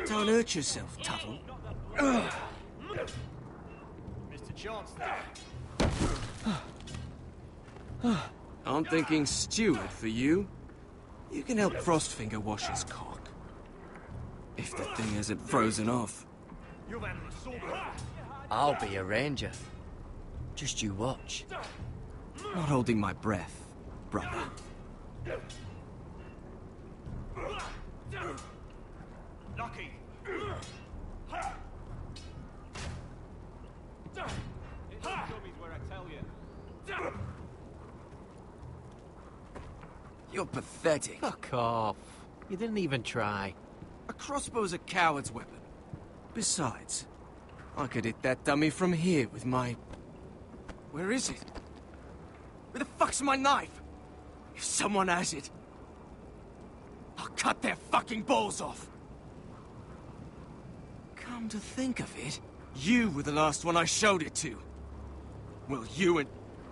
Don't hurt yourself, Tuttle. Mr. Chancellor. I'm thinking steward for you. You can help Frostfinger wash his cock. If the thing isn't frozen off. You've had an assault. I'll be a ranger. Just you watch. Not holding my breath, brother. Lucky. Where I tell you. You're pathetic. Fuck off. You didn't even try. A crossbow's a coward's weapon. Besides, I could hit that dummy from here with my... Where is it? Where the fuck's my knife? If someone has it, I'll cut their fucking balls off. Come to think of it, you were the last one I showed it to. Well, you and...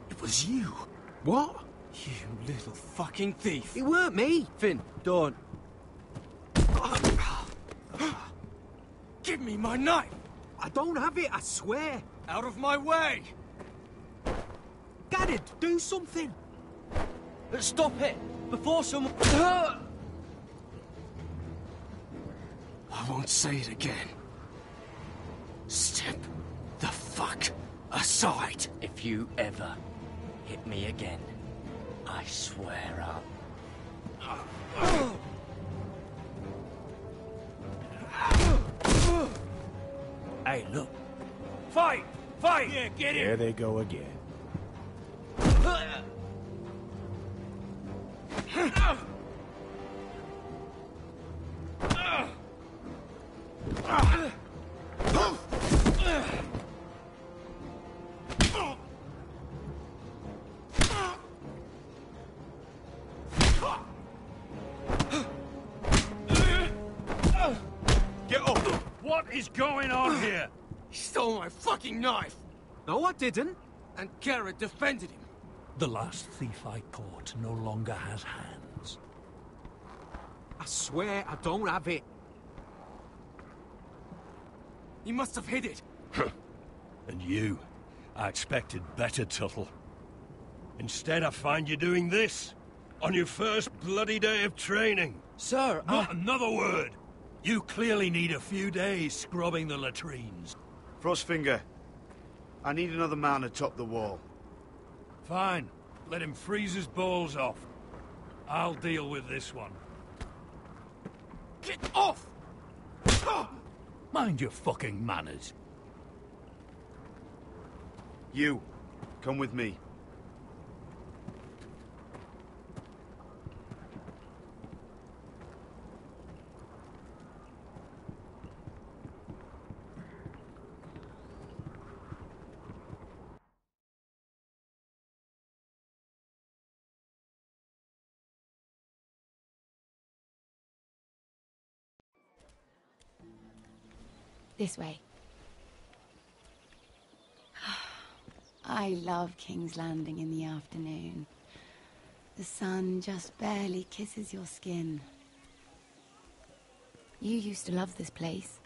It was you. What? You little fucking thief. It weren't me. Finn, don't. Give me my knife! I don't have it, I swear. Out of my way! Garrett, do something. Stop it! Before someone... I won't say it again. Step the fuck aside. If you ever hit me again, I swear I'll... Hey, look. Fight! Fight! Yeah, get it! There they go again. Get up! What is going on here? He stole my fucking knife! No, I didn't. And Garrett defended him. The last thief I caught no longer has hands. I swear I don't have it. He must have hid it. And you, I expected better, Tuttle. Instead, I find you doing this on your first bloody day of training. Sir, Not another word! You clearly need a few days scrubbing the latrines. Frostfinger, I need another man atop the wall. Fine. Let him freeze his balls off. I'll deal with this one. Get off! Mind your fucking manners. You, come with me. This way. I love King's Landing in the afternoon. The sun just barely kisses your skin. You used to love this place.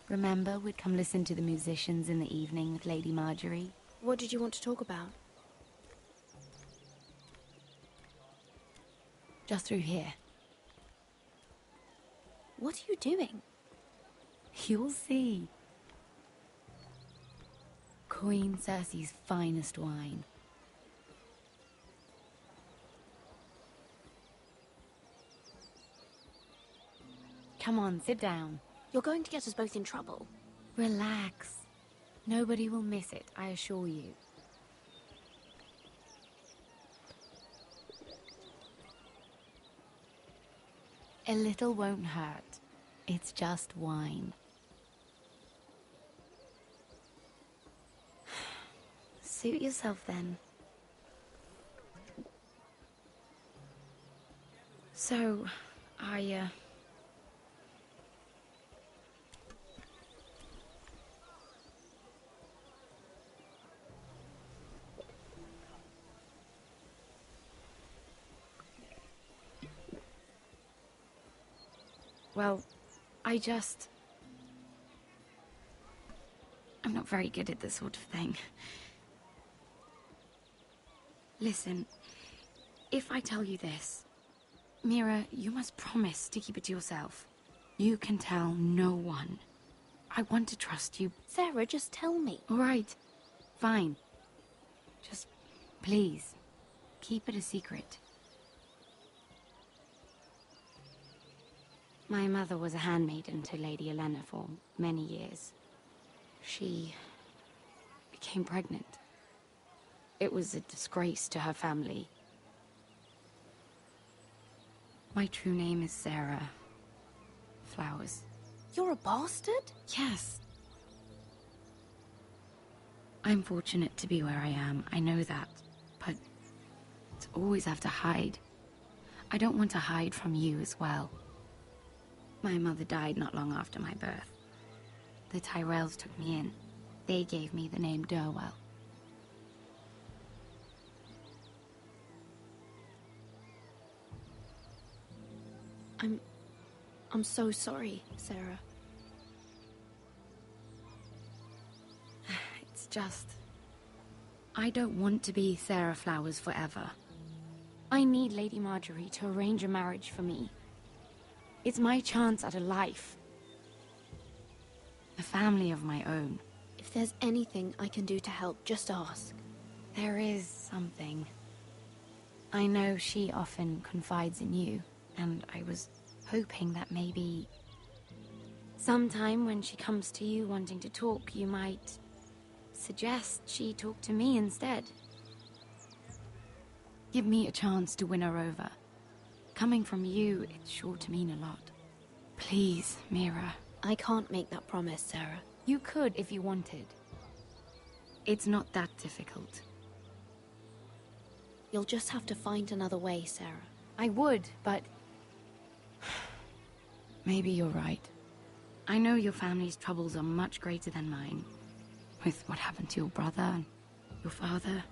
Remember, we'd come listen to the musicians in the evening with Lady Marjorie? What did you want to talk about? Just through here. What are you doing? You'll see. Queen Cersei's finest wine. Come on, sit down. You're going to get us both in trouble. Relax. Nobody will miss it, I assure you. A little won't hurt. It's just wine. Suit yourself then. So, Well, I'm not very good at this sort of thing. Listen, if I tell you this, Mira, you must promise to keep it to yourself. You can tell no one. I want to trust you. Sarah, just tell me. All right, fine. Just, please, keep it a secret. My mother was a handmaiden to Lady Elena for many years. She became pregnant. It was a disgrace to her family. My true name is Sarah Flowers. You're a bastard? Yes. I'm fortunate to be where I am, I know that. But to always have to hide. I don't want to hide from you as well. My mother died not long after my birth. The Tyrells took me in. They gave me the name Durwell. I'm so sorry, Sarah. It's just... I don't want to be Sarah Flowers forever. I need Lady Marjorie to arrange a marriage for me. It's my chance at a life. A family of my own. If there's anything I can do to help, just ask. There is something. I know she often confides in you, and I was hoping that maybe... sometime when she comes to you wanting to talk, you might suggest she talk to me instead. Give me a chance to win her over. Coming from you, it's sure to mean a lot. Please, Mira. I can't make that promise, Sarah. You could if you wanted. It's not that difficult. You'll just have to find another way, Sarah. I would, but... maybe you're right. I know your family's troubles are much greater than mine. With what happened to your brother and your father.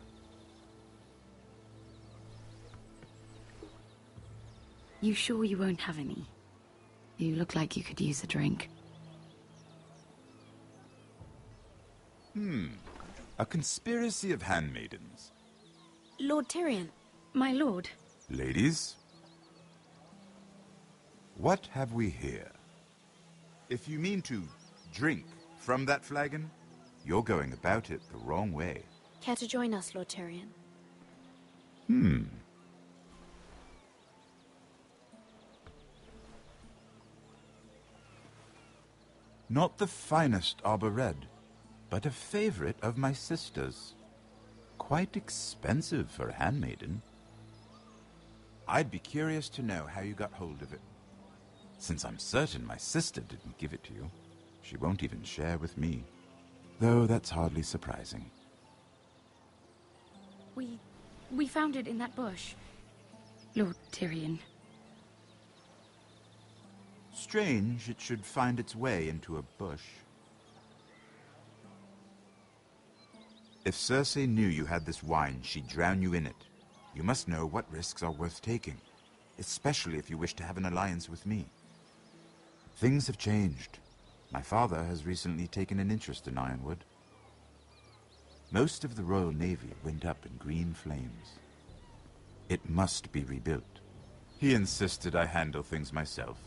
You sure you won't have any? You look like you could use a drink. A conspiracy of handmaidens. Lord Tyrion. My lord. Ladies, what have we here? If you mean to drink from that flagon, you're going about it the wrong way. Care to join us, Lord Tyrion? Not the finest arbor red, but a favorite of my sister's. Quite expensive for a handmaiden. I'd be curious to know how you got hold of it. Since I'm certain my sister didn't give it to you, she won't even share with me. Though that's hardly surprising. We found it in that bush. Lord Tyrion. Strange it should find its way into a bush. If Cersei knew you had this wine, she'd drown you in it. You must know what risks are worth taking, especially if you wish to have an alliance with me. Things have changed. My father has recently taken an interest in Ironwood. Most of the Royal Navy went up in green flames. It must be rebuilt. He insisted I handle things myself.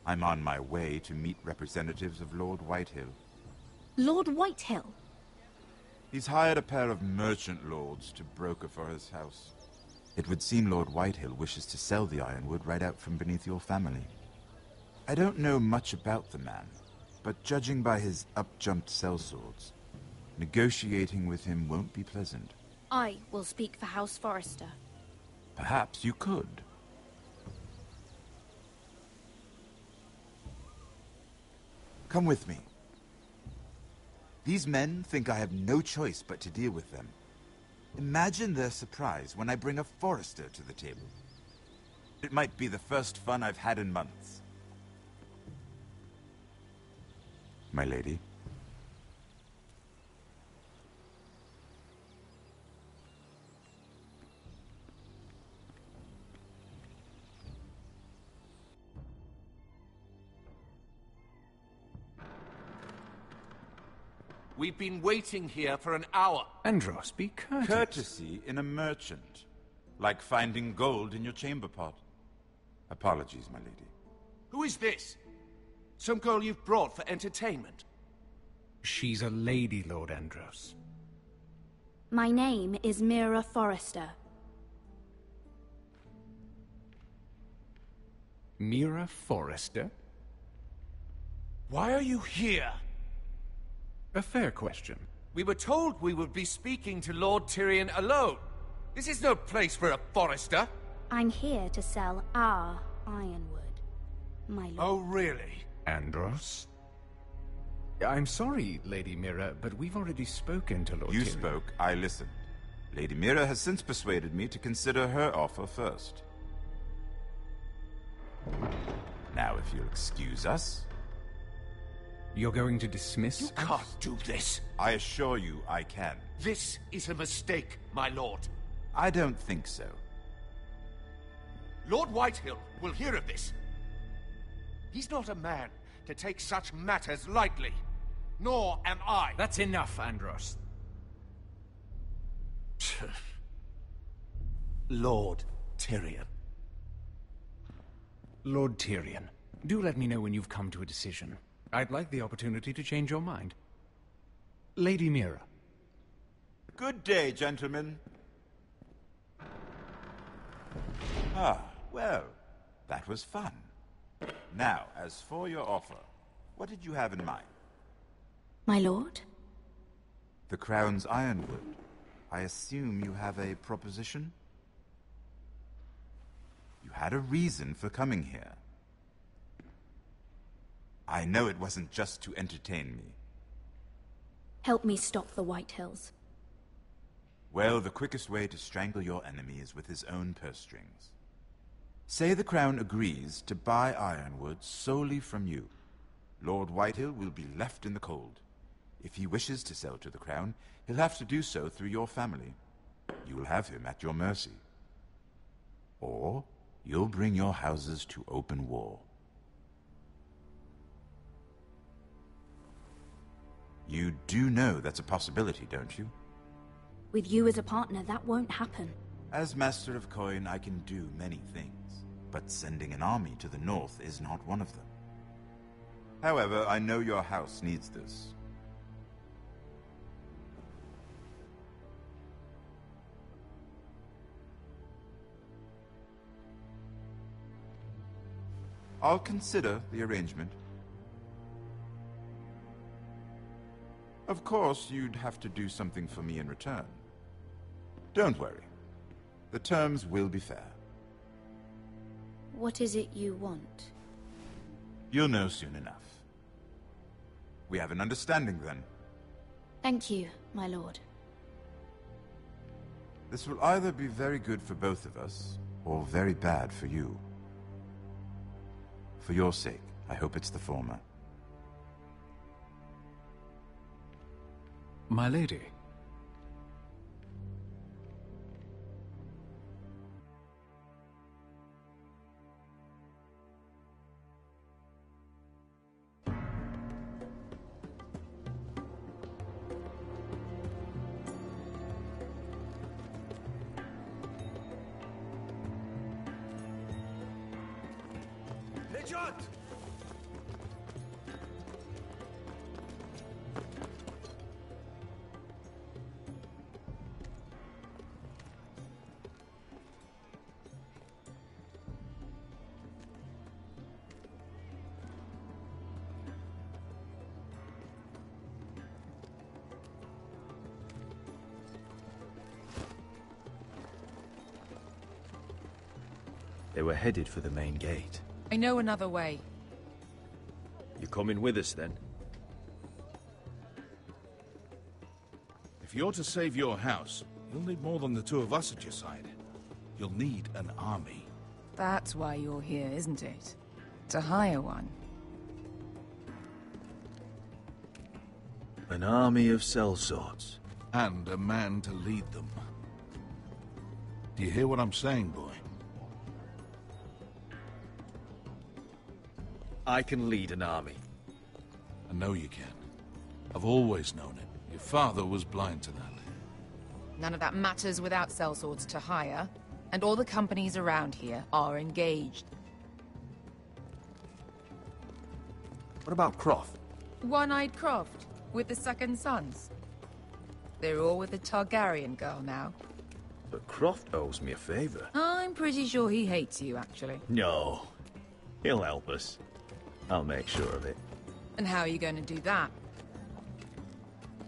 I'm on my way to meet representatives of Lord Whitehill. Lord Whitehill? He's hired a pair of merchant lords to broker for his house. It would seem Lord Whitehill wishes to sell the Ironwood right out from beneath your family. I don't know much about the man, but judging by his up-jumped sellswords, negotiating with him won't be pleasant. I will speak for House Forrester. Perhaps you could. Come with me. These men think I have no choice but to deal with them. Imagine their surprise when I bring a Forrester to the table. It might be the first fun I've had in months. My lady. We've been waiting here for an hour. Andros, be courteous. Courtesy in a merchant. Like finding gold in your chamber pot. Apologies, my lady. Who is this? Some girl you've brought for entertainment? She's a lady, Lord Andros. My name is Mira Forrester. Mira Forrester? Why are you here? A fair question. We were told we would be speaking to Lord Tyrion alone. This is no place for a Forrester. I'm here to sell our ironwood, my lord. Oh, really? Andros? I'm sorry, Lady Mira, but we've already spoken to Lord You Tyrion. spoke, I listened. Lady Mira has since persuaded me to consider her offer first. Now, if you'll excuse us... You're going to dismiss You can't do this. I assure you I can. This is a mistake, my lord. I don't think so. Lord Whitehill will hear of this. He's not a man to take such matters lightly. Nor am I. That's enough, Andros. Lord Tyrion. Lord Tyrion, do let me know when you've come to a decision. I'd like the opportunity to change your mind. Lady Mira. Good day, gentlemen. Ah, well, that was fun. Now, as for your offer, what did you have in mind? My lord? The Crown's ironwood. I assume you have a proposition? You had a reason for coming here. I know it wasn't just to entertain me. Help me stop the Whitehills. Well, the quickest way to strangle your enemy is with his own purse strings. Say the Crown agrees to buy ironwood solely from you. Lord Whitehill will be left in the cold. If he wishes to sell to the Crown, he'll have to do so through your family. You will have him at your mercy. Or you'll bring your houses to open war. You do know that's a possibility, don't you? With you as a partner, that won't happen. As Master of Coin, I can do many things, but sending an army to the north is not one of them. However, I know your house needs this. I'll consider the arrangement. Of course, you'd have to do something for me in return. Don't worry. The terms will be fair. What is it you want? You'll know soon enough. We have an understanding, then. Thank you, my lord. This will either be very good for both of us, or very bad for you. For your sake, I hope it's the former. My lady. They were headed for the main gate. I know another way. You coming with us, then? If you're to save your house, you'll need more than the two of us at your side. You'll need an army. That's why you're here, isn't it? To hire one. An army of sellswords. And a man to lead them. Do you hear what I'm saying, boy? I can lead an army. I know you can. I've always known it. Your father was blind to that. None of that matters without sellswords to hire, and all the companies around here are engaged. What about Croft? One-Eyed Croft, with the second sons. They're all with the Targaryen girl now. But Croft owes me a favor. I'm pretty sure he hates you, actually. No. He'll help us. I'll make sure of it. And how are you going to do that?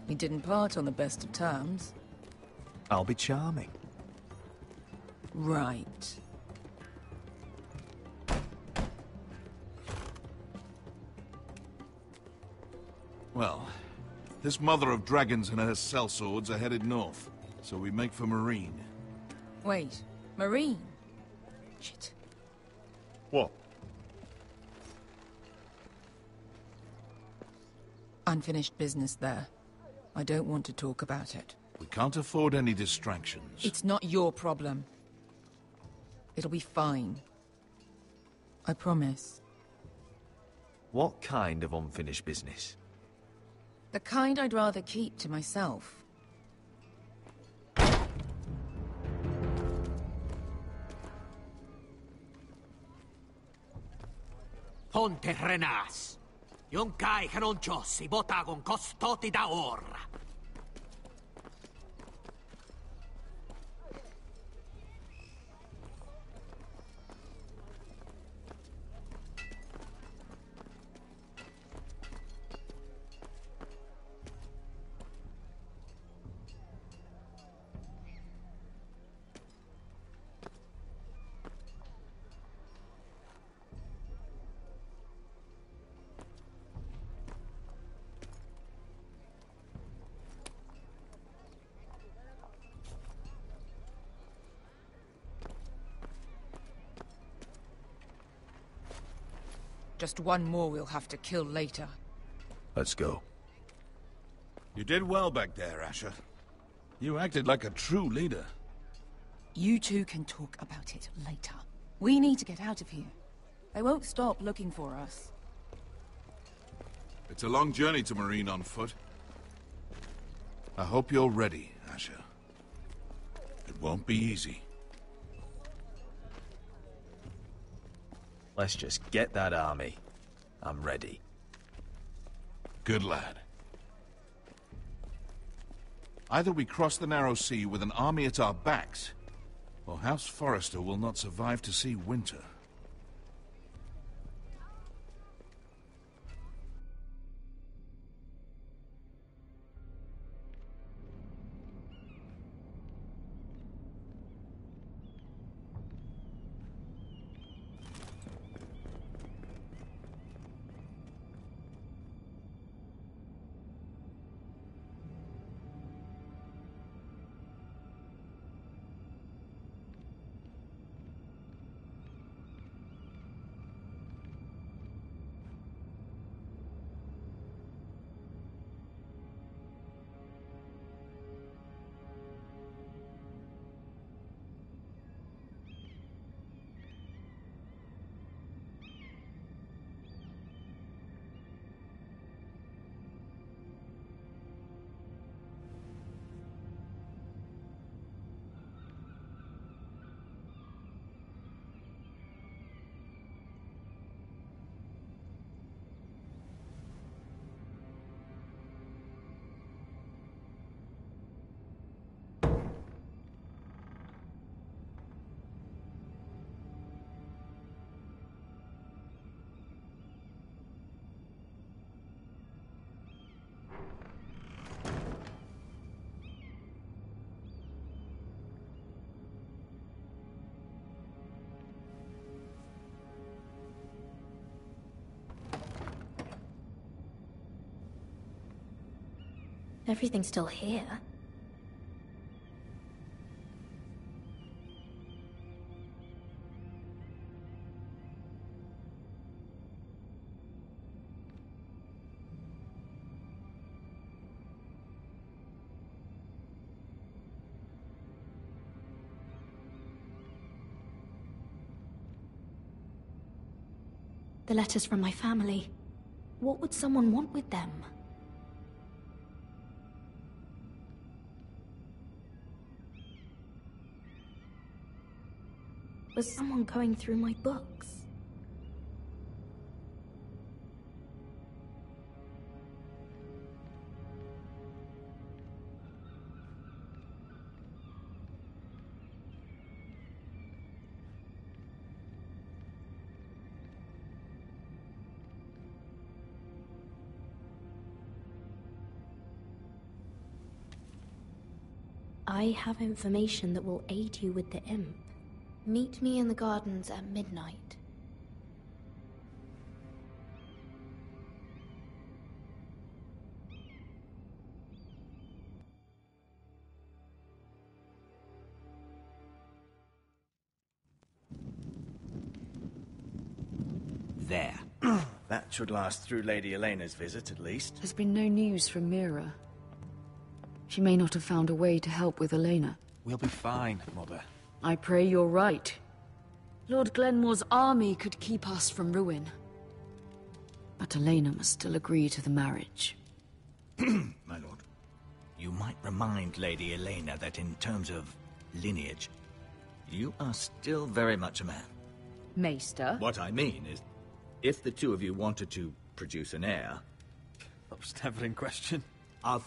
We didn't part on the best of terms. I'll be charming. Right. Well, this mother of dragons and her sellswords are headed north, so we make for Marine. Wait, Marine? Shit. What? Unfinished business there. I don't want to talk about it. We can't afford any distractions. It's not your problem. It'll be fine. I promise. What kind of unfinished business? The kind I'd rather keep to myself. Ponte Renas. Yon kai canonchos, botagon costoti da orra. Just one more we'll have to kill later. Let's go. You did well back there, Asher. You acted like a true leader. You two can talk about it later. We need to get out of here. They won't stop looking for us. It's a long journey to Marine on foot. I hope you're ready, Asher. It won't be easy. Let's just get that army. I'm ready. Good lad. Either we cross the narrow sea with an army at our backs, or House Forrester will not survive to see winter. Everything's still here. The letters from my family. What would someone want with them? was someone going through my books. I have information that will aid you with the imp. Meet me in the gardens at midnight. There. That should last through Lady Elena's visit, at least. There's been no news from Mira. She may not have found a way to help with Elena. We'll be fine, Mother. I pray you're right. Lord Glenmore's army could keep us from ruin. But Elena must still agree to the marriage. My lord. You might remind Lady Elena that in terms of lineage, you are still very much a man. Maester? What I mean is, if the two of you wanted to produce an heir... That was never in question. Of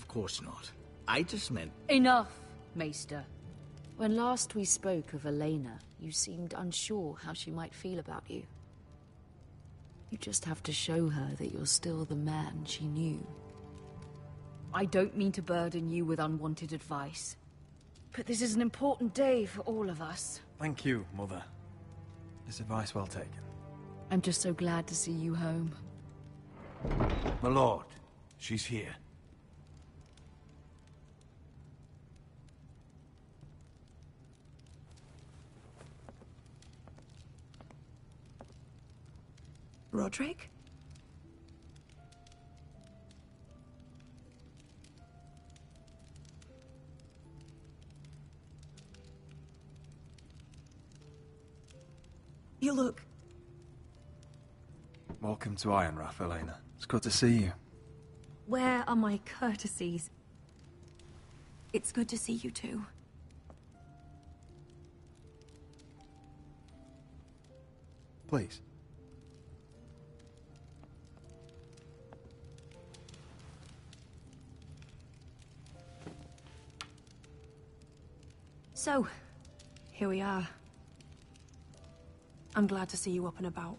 course not. I just meant... Enough, Maester. When last we spoke of Elena, you seemed unsure how she might feel about you. You just have to show her that you're still the man she knew. I don't mean to burden you with unwanted advice, but this is an important day for all of us. Thank you, Mother. This advice well taken. I'm just so glad to see you home. My lord, she's here. Roderick? You look... Welcome to Ironrath, Elena. It's good to see you. Where are my courtesies? It's good to see you too. Please. So, here we are. I'm glad to see you up and about.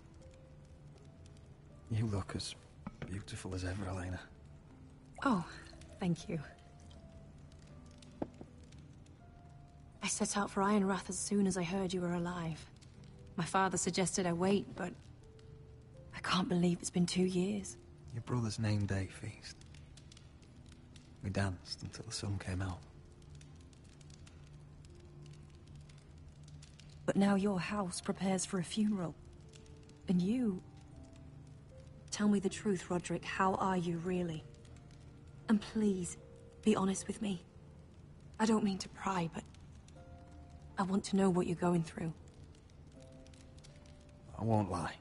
You look as beautiful as ever, Elena. Oh, thank you. I set out for Ironrath as soon as I heard you were alive. My father suggested I wait, but I can't believe it's been 2 years. Your brother's name day feast. We danced until the sun came out. But now your house prepares for a funeral. And you... Tell me the truth, Roderick. How are you, really? And please, be honest with me. I don't mean to pry, but... I want to know what you're going through. I won't lie.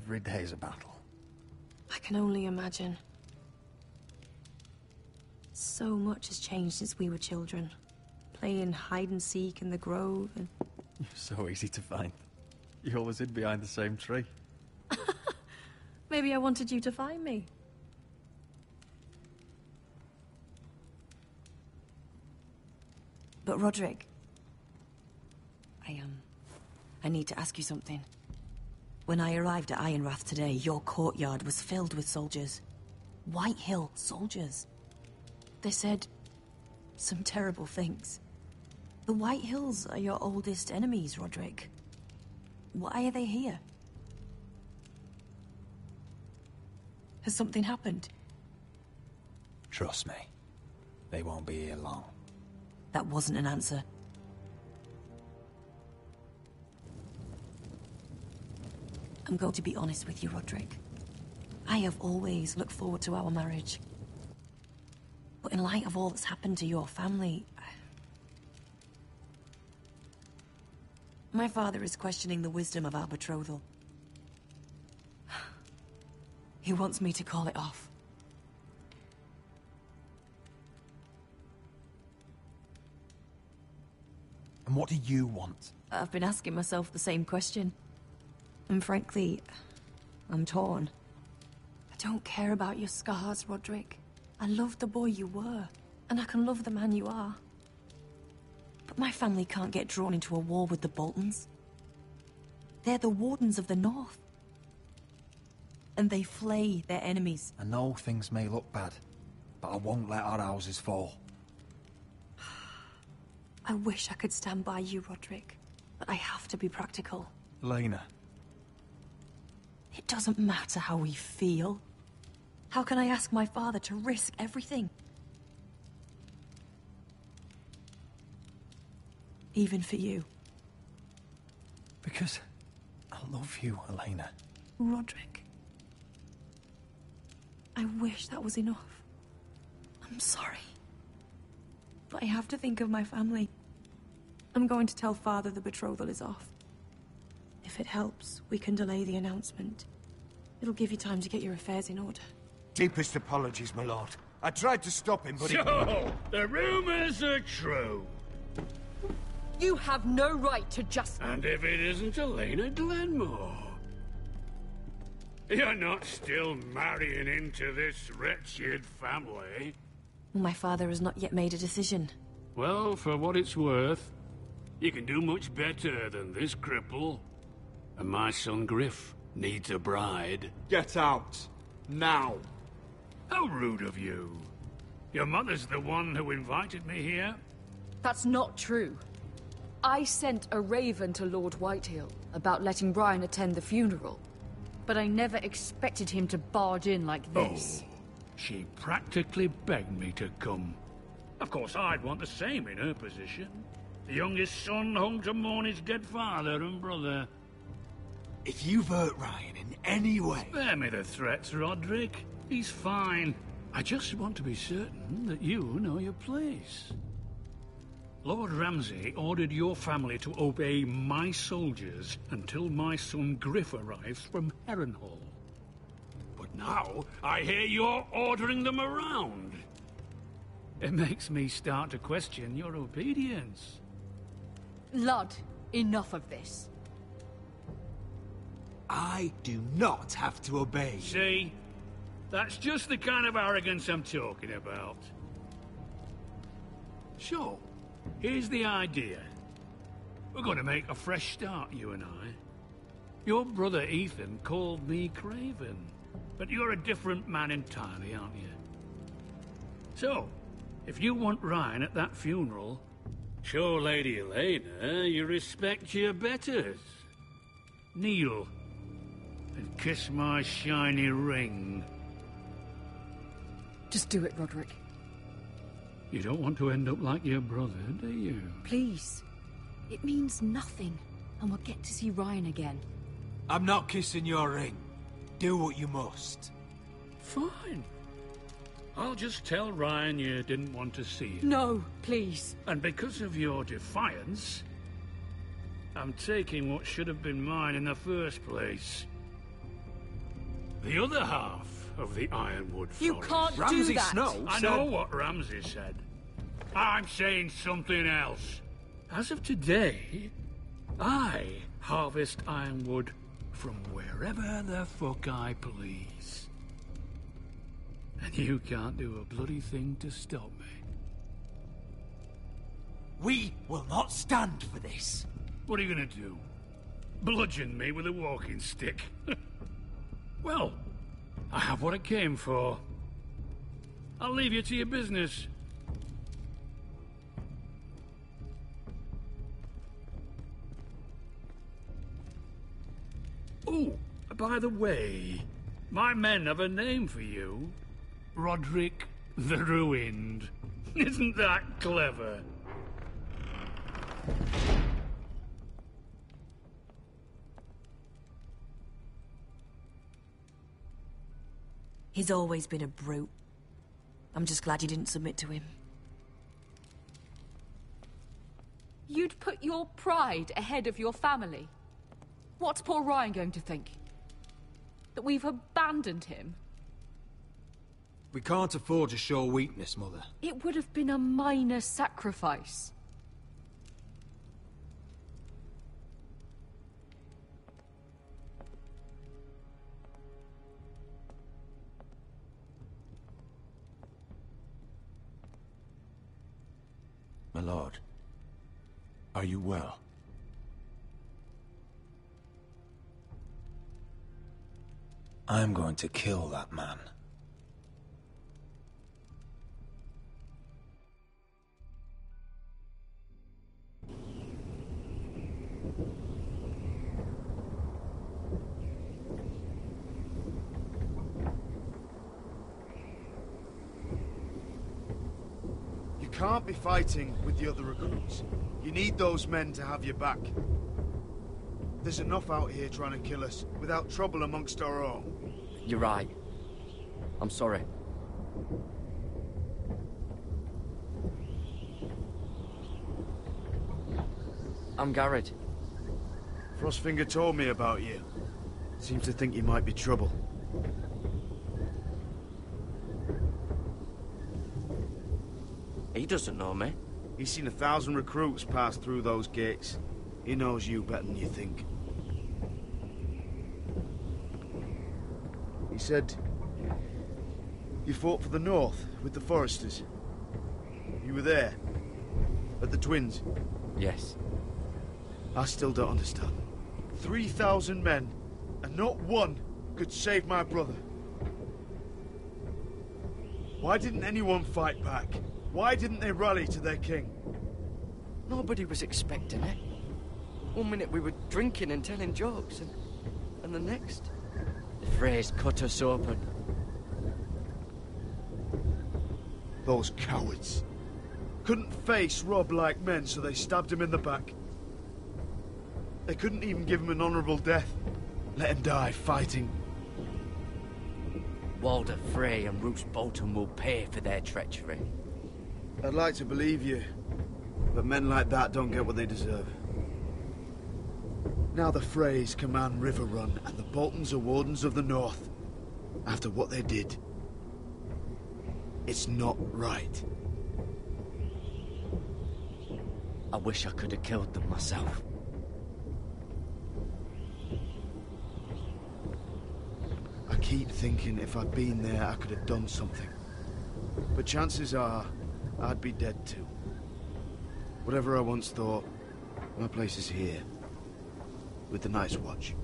Every day's a battle. I can only imagine. So much has changed since we were children. Playing hide-and-seek in the grove and... You're so easy to find. You always hid behind the same tree. Maybe I wanted you to find me. But Roderick... I need to ask you something. When I arrived at Ironrath today, your courtyard was filled with soldiers. White Hill soldiers. They said some terrible things. The White Hills are your oldest enemies, Roderick. Why are they here? Has something happened? Trust me. They won't be here long. That wasn't an answer. I'm going to be honest with you, Roderick. I have always looked forward to our marriage. But in light of all that's happened to your family... My father is questioning the wisdom of our betrothal. He wants me to call it off. And what do you want? I've been asking myself the same question. And frankly, I'm torn. I don't care about your scars, Roderick. I love the boy you were, and I can love the man you are. But my family can't get drawn into a war with the Boltons. They're the Wardens of the North. And they flay their enemies. I know things may look bad, but I won't let our houses fall. I wish I could stand by you, Roderick, but I have to be practical. Elena. It doesn't matter how we feel. How can I ask my father to risk everything? Even for you. Because I love you, Elena. Roderick. I wish that was enough. I'm sorry. But I have to think of my family. I'm going to tell Father the betrothal is off. If it helps, we can delay the announcement. It'll give you time to get your affairs in order. Deepest apologies, my lord. I tried to stop him, but So, the rumors are true. You have no right to just... And if it isn't Elena Glenmore? You're not still marrying into this wretched family? My father has not yet made a decision. Well, for what it's worth, you can do much better than this cripple. And my son Griff needs a bride. Get out. Now. How rude of you. Your mother's the one who invited me here? That's not true. I sent a raven to Lord Whitehill about letting Brian attend the funeral. But I never expected him to barge in like this. Oh, she practically begged me to come. Of course, I'd want the same in her position. The youngest son home to mourn his dead father and brother. If you've hurt Ryan in any way... Spare me the threats, Roderick. He's fine. I just want to be certain that you know your place. Lord Ramsay ordered your family to obey my soldiers until my son Griff arrives from Harrenhal. But now, I hear you're ordering them around. It makes me start to question your obedience. Lud, enough of this. I do not have to obey. See? That's just the kind of arrogance I'm talking about. So, here's the idea. We're going to make a fresh start, you and I. Your brother Ethan called me Craven, but you're a different man entirely, aren't you? So, if you want Ryan at that funeral, show Lady Elena you respect your betters. Kneel and kiss my shiny ring. Just do it, Roderick. You don't want to end up like your brother, do you? Please. It means nothing, and we'll get to see Ryan again. I'm not kissing your ring. Do what you must. Fine. I'll just tell Ryan you didn't want to see him. No, please. And because of your defiance, I'm taking what should have been mine in the first place. The other half of the Ironwood Forest. You can't Ramsay do that. Snow I know what Ramsay said. I'm saying something else. As of today, I harvest ironwood from wherever the fuck I please. And you can't do a bloody thing to stop me. We will not stand for this. What are you gonna do? Bludgeon me with a walking stick? Well, I have what I came for. I'll leave you to your business. Oh, by the way, my men have a name for you. Roderick the Ruined. Isn't that clever? He's always been a brute. I'm just glad you didn't submit to him. You'd put your pride ahead of your family. What's poor Ryan going to think? That we've abandoned him? We can't afford to show weakness, Mother. It would have been a minor sacrifice. lord. Are you well? I'm going to kill that man. You can't be fighting with the other recruits. You need those men to have your back. There's enough out here trying to kill us, without trouble amongst our own. You're right. I'm sorry. I'm Garrett. Frostfinger told me about you. Seems to think you might be trouble. He doesn't know me. He's seen 1,000 recruits pass through those gates. He knows you better than you think. He said you fought for the North with the Foresters. You were there, at the Twins. Yes. I still don't understand. 3,000 men, and not one could save my brother. Why didn't anyone fight back? Why didn't they rally to their king? Nobody was expecting it. One minute we were drinking and telling jokes, and the next, the Freys cut us open. Those cowards. Couldn't face Rob like men, so they stabbed him in the back. They couldn't even give him an honorable death. Let him die fighting. Walder Frey and Roose Bolton will pay for their treachery. I'd like to believe you, but men like that don't get what they deserve. Now the Freys command River Run, and the Boltons are Wardens of the North. After what they did. It's not right. I wish I could have killed them myself. I keep thinking if I'd been there, I could have done something. But chances are, I'd be dead too. Whatever I once thought, my place is here. With the Night's Watch.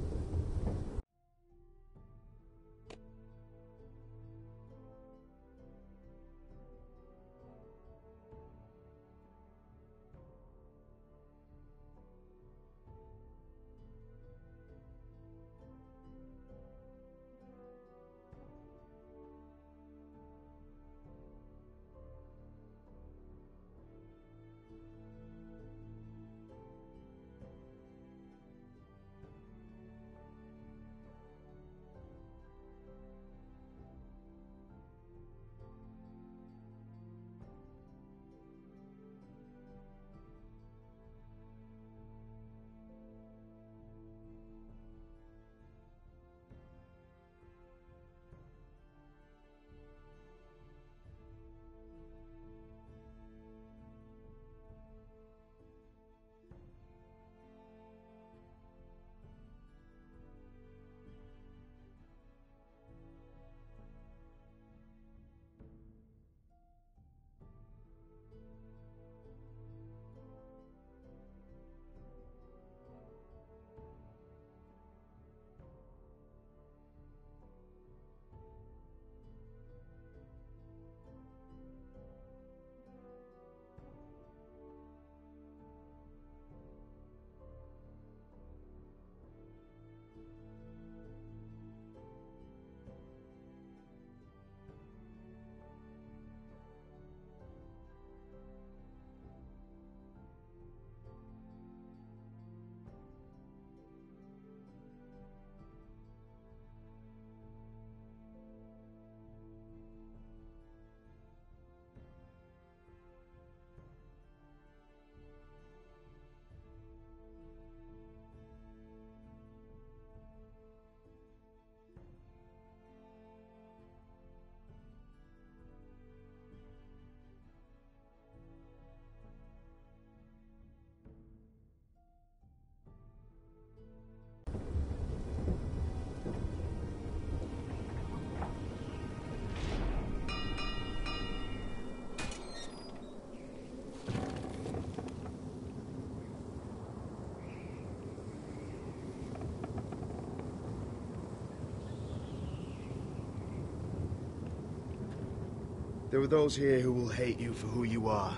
There are those here who will hate you for who you are.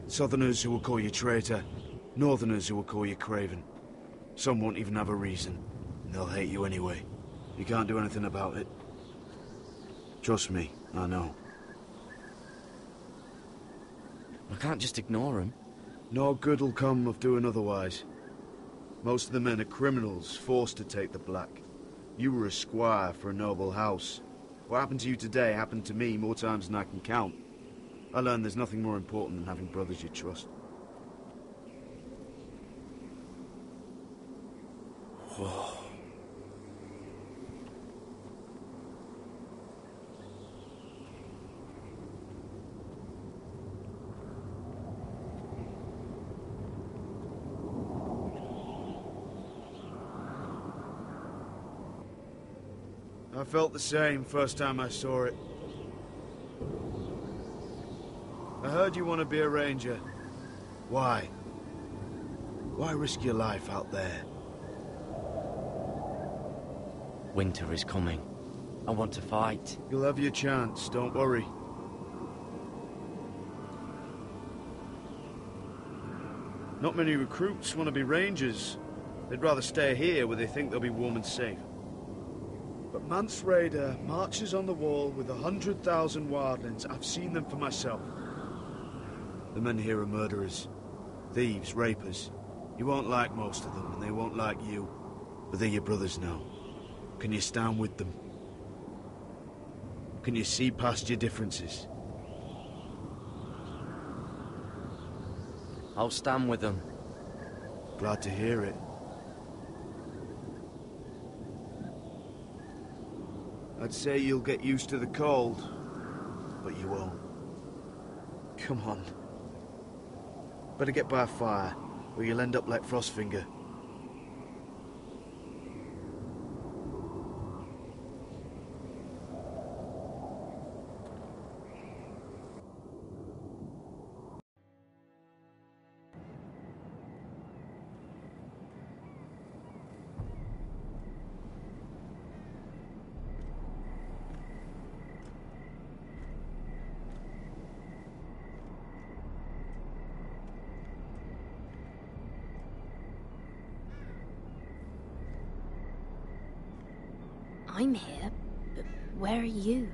Southerners who will call you traitor. Northerners who will call you craven. Some won't even have a reason. And they'll hate you anyway. You can't do anything about it. Trust me, I know. I can't just ignore him. No good will come of doing otherwise. Most of the men are criminals, forced to take the black. You were a squire for a noble house. What happened to you today happened to me more times than I can count. I learned there's nothing more important than having brothers you trust. Whoa. I felt the same first time I saw it. I heard you want to be a ranger. Why? Why risk your life out there? Winter is coming. I want to fight. You'll have your chance, don't worry. Not many recruits want to be rangers. They'd rather stay here where they think they'll be warm and safe. But Mance Raider marches on the wall with 100,000 wildlings. I've seen them for myself. The men here are murderers. Thieves, rapers. You won't like most of them, and they won't like you. But they're your brothers now. Can you stand with them? Can you see past your differences? I'll stand with them. Glad to hear it. I'd say you'll get used to the cold, but you won't. Come on. Better get by a fire, or you'll end up like Frostfinger. I'm here, but where are you?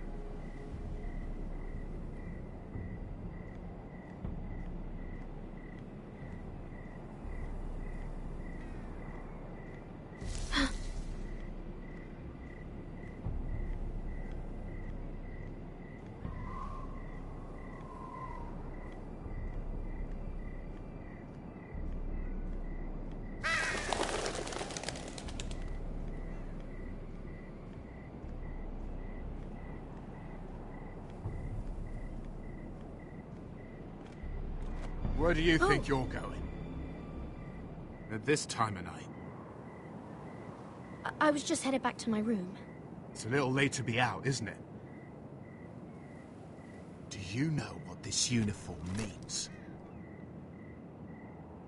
Where do you think you're going? At this time of night? I was just headed back to my room. It's a little late to be out, isn't it? Do you know what this uniform means?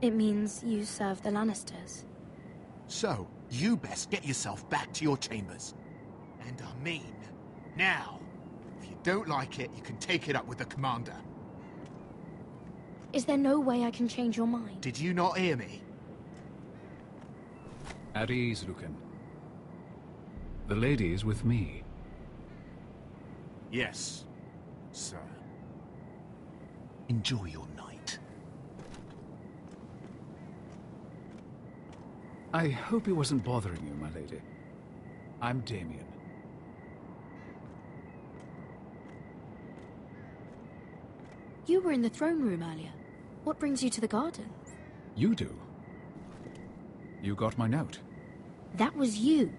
It means you serve the Lannisters. So, you best get yourself back to your chambers. And I mean, now. If you don't like it, you can take it up with the commander. Is there no way I can change your mind? Did you not hear me? At ease, Lucan. The lady is with me. Yes, sir. Enjoy your night. I hope it wasn't bothering you, my lady. I'm Damien. You were in the throne room earlier. What brings you to the garden? You do. You got my note. That was you.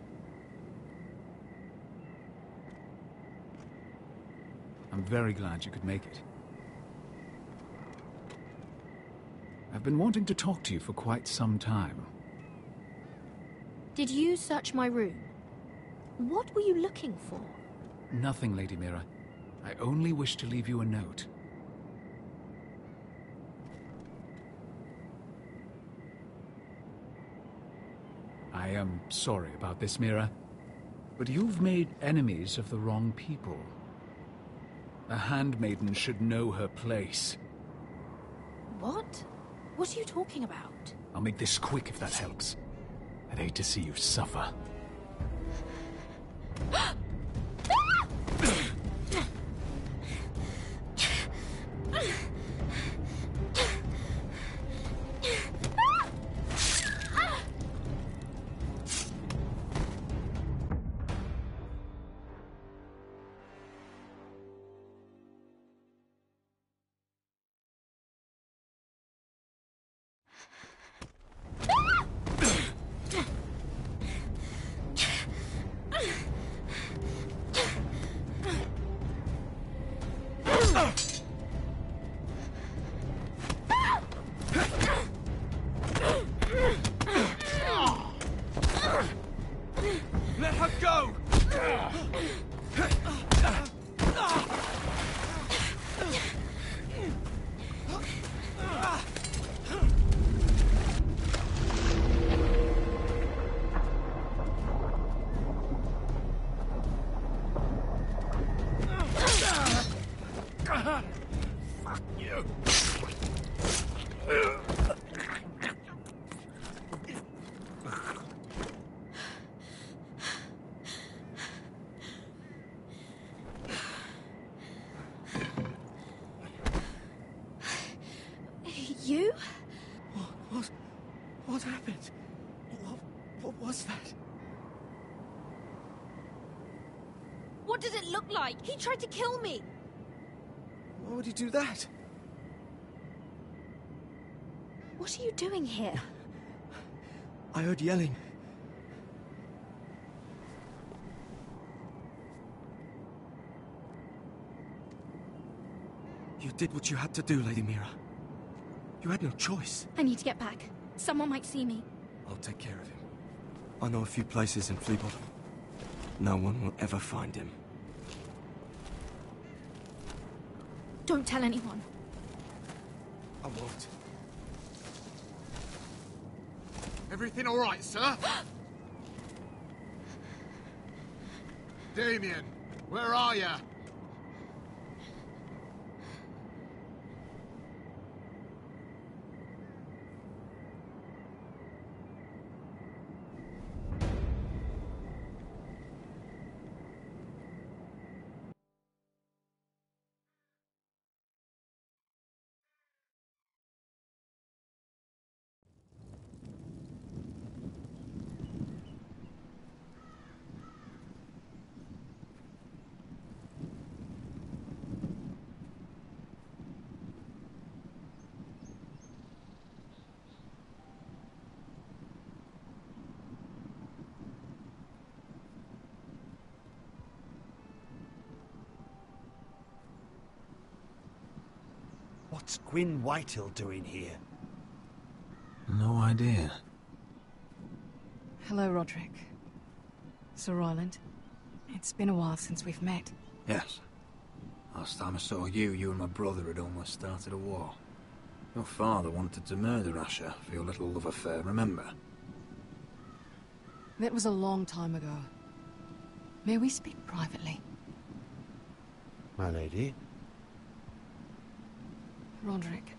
I'm very glad you could make it. I've been wanting to talk to you for quite some time. Did you search my room? What were you looking for? Nothing, Lady Mira. I only wish to leave you a note. I am sorry about this, Mira, but you've made enemies of the wrong people. A handmaiden should know her place. What? What are you talking about? I'll make this quick if that helps. I'd hate to see you suffer. Let her go! Fuck you! You? What happened? What was that? What did it look like? He tried to kill me! Why would he do that? What are you doing here? I heard yelling. You did what you had to do, Lady Mira. You had no choice. I need to get back. Someone might see me. I'll take care of him. I know a few places in Fleabottom. No one will ever find him. Don't tell anyone. I won't. Everything all right, sir? Damien, where are you? What's Gwyn Whitehill doing here? No idea. Hello, Roderick. Sir Roland. It's been a while since we've met. Yes. Last time I saw you, you and my brother had almost started a war. Your father wanted to murder Asher for your little love affair, remember? That was a long time ago. May we speak privately? My lady? Roderick,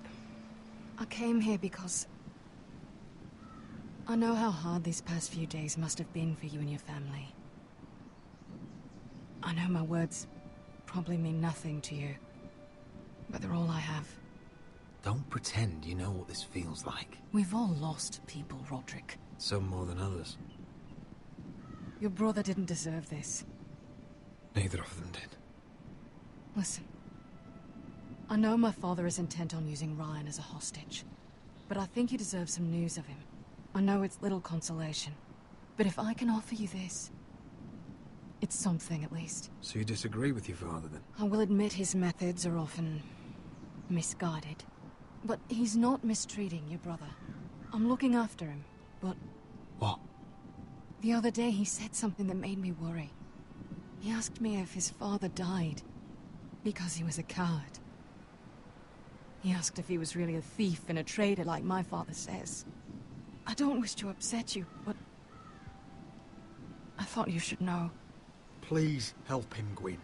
I came here because I know how hard these past few days must have been for you and your family. I know my words probably mean nothing to you, but they're all I have. Don't pretend you know what this feels like. We've all lost people, Roderick. Some more than others. Your brother didn't deserve this. Neither of them did. Listen. I know my father is intent on using Ryan as a hostage, but I think you deserve some news of him. I know it's little consolation, but if I can offer you this, it's something at least. So you disagree with your father, then? I will admit his methods are often misguided, but he's not mistreating your brother. I'm looking after him, but... What? The other day he said something that made me worry. He asked me if his father died because he was a coward. He asked if he was really a thief and a traitor like my father says. I don't wish to upset you, but I thought you should know. Please help him, Gwyn.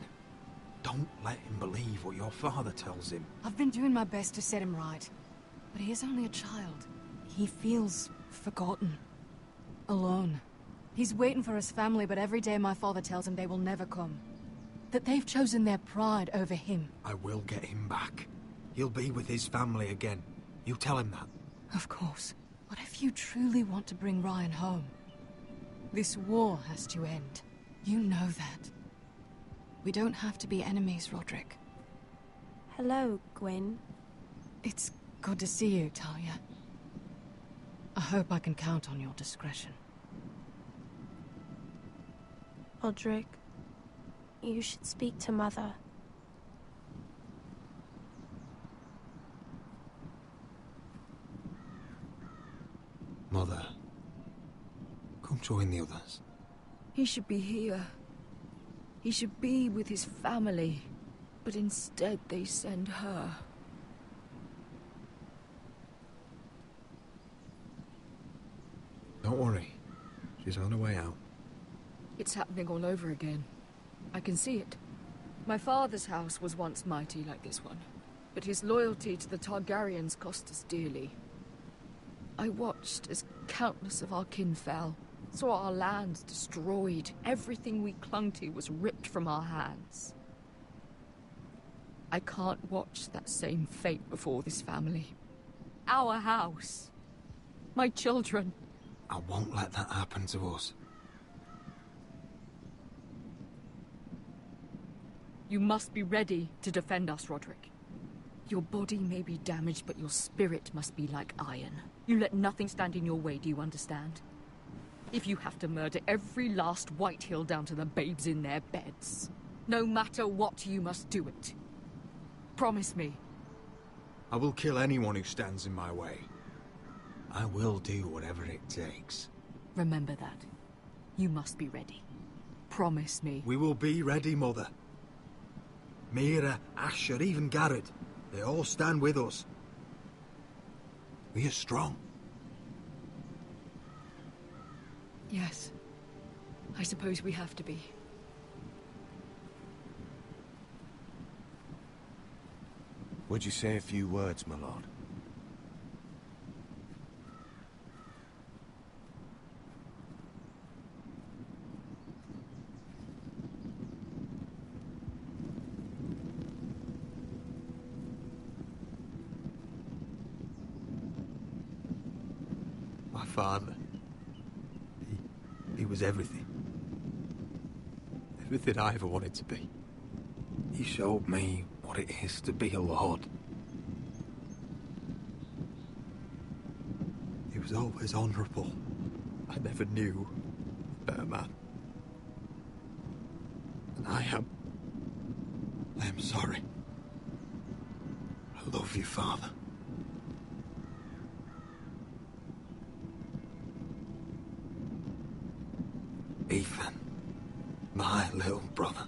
Don't let him believe what your father tells him. I've been doing my best to set him right. But he is only a child. He feels forgotten. Alone. He's waiting for his family, but every day my father tells him they will never come. That they've chosen their pride over him. I will get him back. He'll be with his family again. You tell him that. Of course. But if you truly want to bring Ryan home, this war has to end. You know that. We don't have to be enemies, Roderick. Hello, Gwyn. It's good to see you, Talia. I hope I can count on your discretion. Roderick, you should speak to Mother. Mother, come join the others. He should be here. He should be with his family. But instead they send her. Don't worry. She's on her way out. It's happening all over again. I can see it. My father's house was once mighty like this one, but his loyalty to the Targaryens cost us dearly. I watched as countless of our kin fell, saw our lands destroyed, everything we clung to was ripped from our hands. I can't watch that same fate before this family. Our house. My children. I won't let that happen to us. You must be ready to defend us, Roderick. Your body may be damaged, but your spirit must be like iron. You let nothing stand in your way, do you understand? If you have to murder every last Whitehill down to the babes in their beds, no matter what, you must do it. Promise me. I will kill anyone who stands in my way. I will do whatever it takes. Remember that. You must be ready. Promise me. We will be ready, Mother. Mira, Asher, even Garrett. They all stand with us. We are strong. Yes. I suppose we have to be. Would you say a few words, my lord? My father. He was everything. Everything I ever wanted to be. He showed me what it is to be a lord. He was always honourable. I never knew a better man. And I am sorry. I love you, Father. Ethan, my little brother.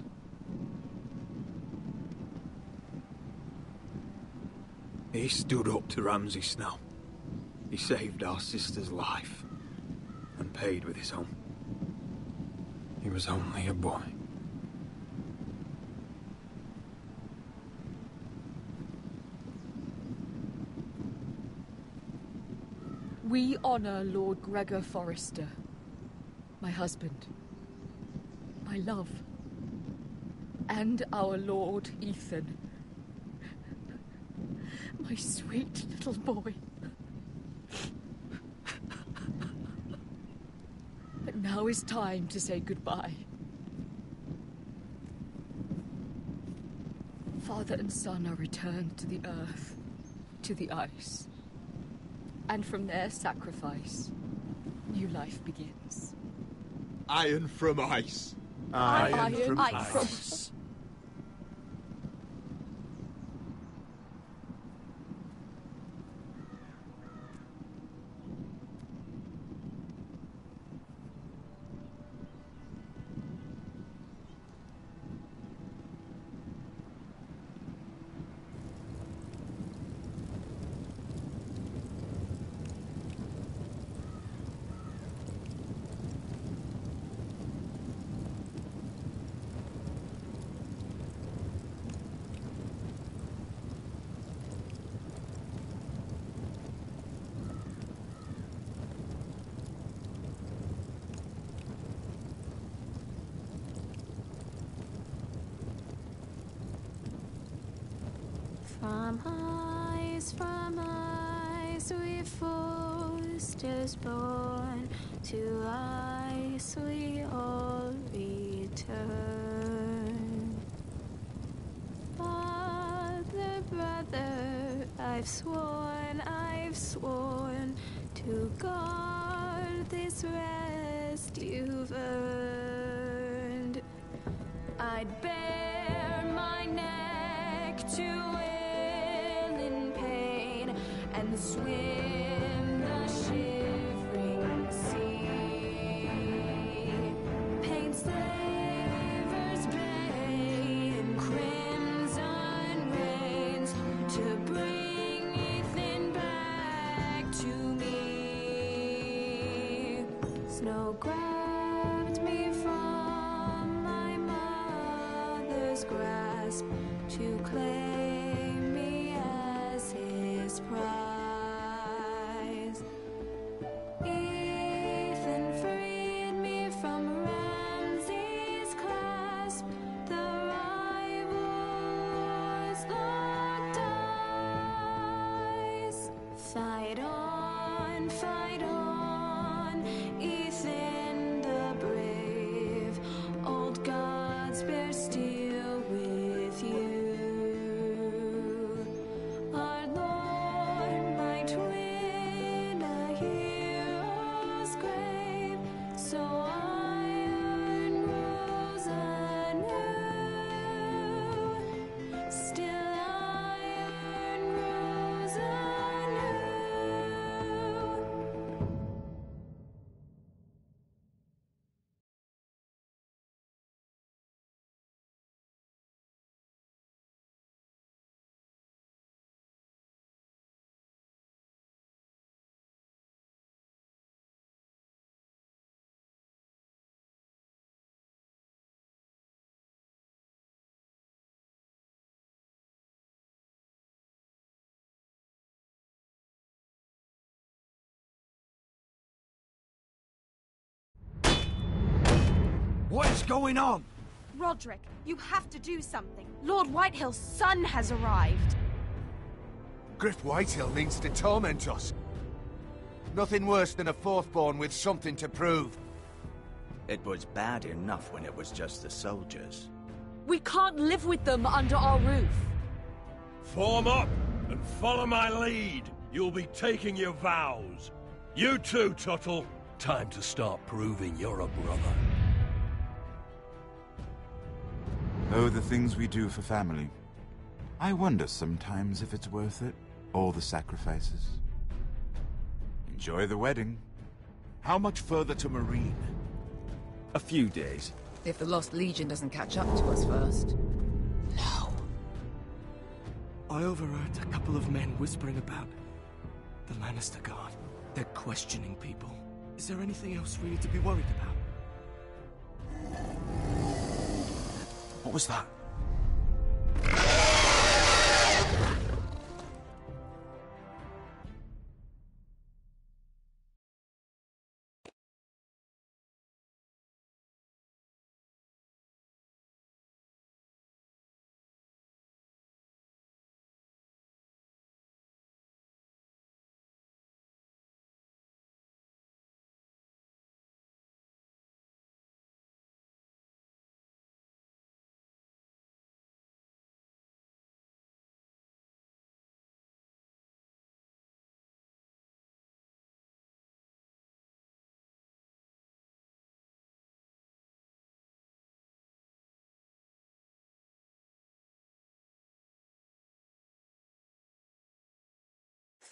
He stood up to Ramsay Snow. He saved our sister's life and paid with his own. He was only a boy. We honor Lord Gregor Forrester, my husband, my love, and our Lord Ethan, my sweet little boy. But now is time to say goodbye. Father and son are returned to the earth, to the ice. And from their sacrifice, new life begins. Iron from ice. Iron from ice. From ice we foresters born, to ice we all return. Father, brother, I've sworn to guard this rest you've earned. I'd bare my neck to wail in pain and swim the shivering sea. Paint slavers bay in crimson rains to bring Ethan back to me. Snow grabbed me from my mother's grasp to claim me as his prize. Ethan freed me from Ramsay's clasp. The rivals locked eyes. Fight on, Ethan the brave. Old gods bear steel with you. Our Lord might win a hero's grave, so iron rose anew. Still iron rose anew. What is going on? Roderick, you have to do something. Lord Whitehill's son has arrived. Griff Whitehill means to torment us. Nothing worse than a fourthborn with something to prove. It was bad enough when it was just the soldiers. We can't live with them under our roof. Form up and follow my lead. You'll be taking your vows. You too, Tuttle. Time to start proving you're a brother. Oh, the things we do for family. I wonder sometimes if it's worth it. All the sacrifices. Enjoy the wedding. How much further to Marine? A few days. If the Lost Legion doesn't catch up to us first. I overheard a couple of men whispering about the Lannister Guard. They're questioning people. Is there anything else we need to be worried about? What was that?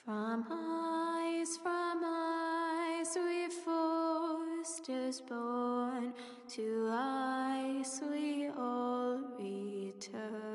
From ice we foresters born, to ice we all return.